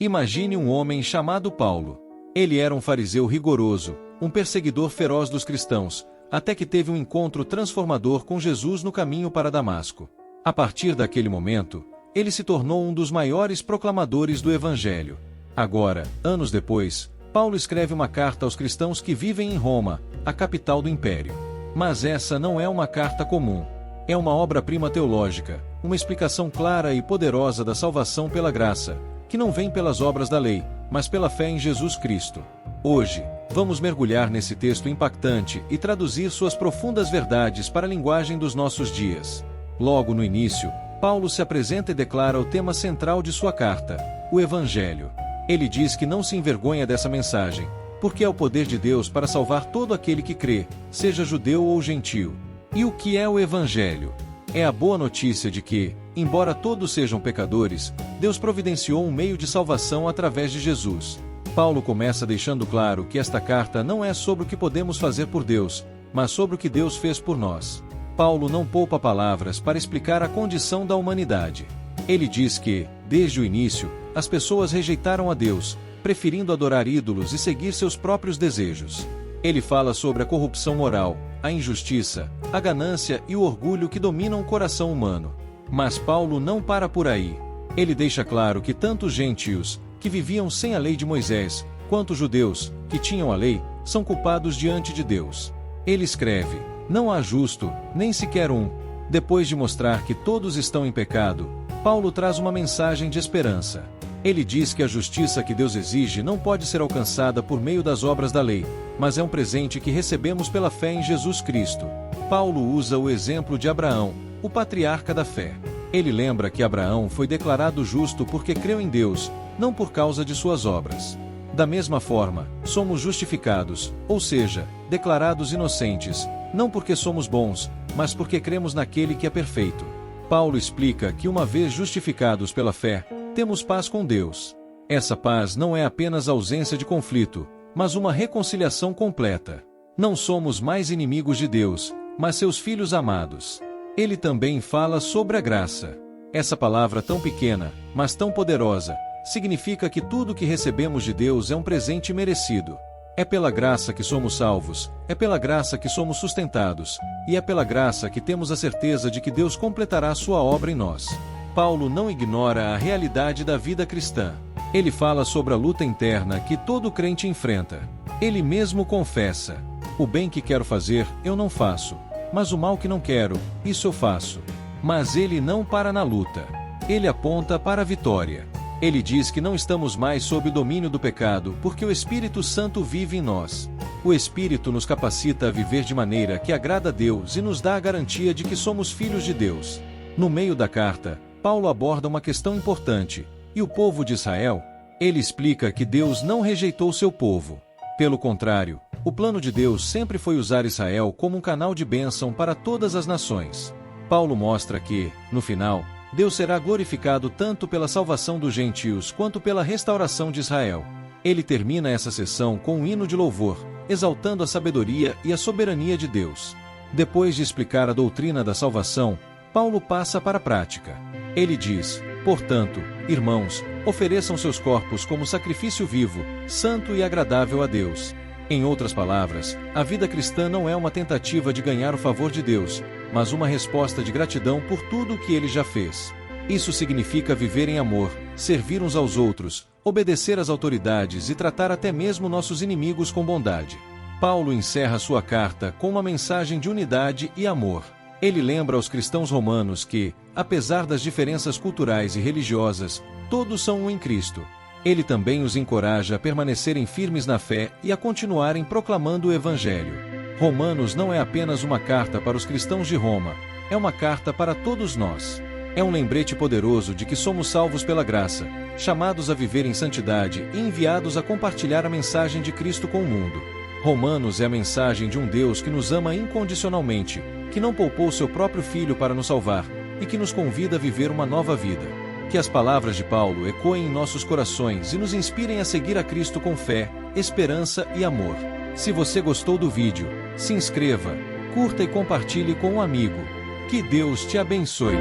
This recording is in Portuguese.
Imagine um homem chamado Paulo. Ele era um fariseu rigoroso, um perseguidor feroz dos cristãos, até que teve um encontro transformador com Jesus no caminho para Damasco. A partir daquele momento, ele se tornou um dos maiores proclamadores do Evangelho. Agora, anos depois, Paulo escreve uma carta aos cristãos que vivem em Roma, a capital do Império. Mas essa não é uma carta comum. É uma obra-prima teológica, uma explicação clara e poderosa da salvação pela graça, que não vem pelas obras da lei, mas pela fé em Jesus Cristo. Hoje, vamos mergulhar nesse texto impactante e traduzir suas profundas verdades para a linguagem dos nossos dias. Logo no início, Paulo se apresenta e declara o tema central de sua carta, o Evangelho. Ele diz que não se envergonha dessa mensagem, porque é o poder de Deus para salvar todo aquele que crê, seja judeu ou gentio. E o que é o Evangelho? É a boa notícia de que, embora todos sejam pecadores, Deus providenciou um meio de salvação através de Jesus. Paulo começa deixando claro que esta carta não é sobre o que podemos fazer por Deus, mas sobre o que Deus fez por nós. Paulo não poupa palavras para explicar a condição da humanidade. Ele diz que, desde o início, as pessoas rejeitaram a Deus, preferindo adorar ídolos e seguir seus próprios desejos. Ele fala sobre a corrupção moral, a injustiça, a ganância e o orgulho que dominam o coração humano. Mas Paulo não para por aí. Ele deixa claro que tanto os gentios, que viviam sem a lei de Moisés, quanto os judeus, que tinham a lei, são culpados diante de Deus. Ele escreve: não há justo, nem sequer um. Depois de mostrar que todos estão em pecado, Paulo traz uma mensagem de esperança. Ele diz que a justiça que Deus exige não pode ser alcançada por meio das obras da lei, mas é um presente que recebemos pela fé em Jesus Cristo. Paulo usa o exemplo de Abraão, o patriarca da fé. Ele lembra que Abraão foi declarado justo porque creu em Deus, não por causa de suas obras. Da mesma forma, somos justificados, ou seja, declarados inocentes, não porque somos bons, mas porque cremos naquele que é perfeito. Paulo explica que uma vez justificados pela fé, temos paz com Deus. Essa paz não é apenas ausência de conflito, mas uma reconciliação completa. Não somos mais inimigos de Deus, mas seus filhos amados. Ele também fala sobre a graça. Essa palavra tão pequena, mas tão poderosa, significa que tudo que recebemos de Deus é um presente merecido. É pela graça que somos salvos, é pela graça que somos sustentados, e é pela graça que temos a certeza de que Deus completará sua obra em nós. Paulo não ignora a realidade da vida cristã. Ele fala sobre a luta interna que todo crente enfrenta. Ele mesmo confessa: o bem que quero fazer, eu não faço, mas o mal que não quero, isso eu faço. Mas ele não para na luta. Ele aponta para a vitória. Ele diz que não estamos mais sob o domínio do pecado, porque o Espírito Santo vive em nós. O Espírito nos capacita a viver de maneira que agrada a Deus e nos dá a garantia de que somos filhos de Deus. No meio da carta, Paulo aborda uma questão importante: e o povo de Israel? Ele explica que Deus não rejeitou seu povo. Pelo contrário, o plano de Deus sempre foi usar Israel como um canal de bênção para todas as nações. Paulo mostra que, no final, Deus será glorificado tanto pela salvação dos gentios quanto pela restauração de Israel. Ele termina essa sessão com um hino de louvor, exaltando a sabedoria e a soberania de Deus. Depois de explicar a doutrina da salvação, Paulo passa para a prática. Ele diz: portanto, irmãos, ofereçam seus corpos como sacrifício vivo, santo e agradável a Deus. Em outras palavras, a vida cristã não é uma tentativa de ganhar o favor de Deus, mas uma resposta de gratidão por tudo o que Ele já fez. Isso significa viver em amor, servir uns aos outros, obedecer às autoridades e tratar até mesmo nossos inimigos com bondade. Paulo encerra sua carta com uma mensagem de unidade e amor. Ele lembra aos cristãos romanos que, apesar das diferenças culturais e religiosas, todos são um em Cristo. Ele também os encoraja a permanecerem firmes na fé e a continuarem proclamando o Evangelho. Romanos não é apenas uma carta para os cristãos de Roma, é uma carta para todos nós. É um lembrete poderoso de que somos salvos pela graça, chamados a viver em santidade e enviados a compartilhar a mensagem de Cristo com o mundo. Romanos é a mensagem de um Deus que nos ama incondicionalmente, que não poupou seu próprio Filho para nos salvar, e que nos convida a viver uma nova vida. Que as palavras de Paulo ecoem em nossos corações e nos inspirem a seguir a Cristo com fé, esperança e amor. Se você gostou do vídeo, se inscreva, curta e compartilhe com um amigo. Que Deus te abençoe.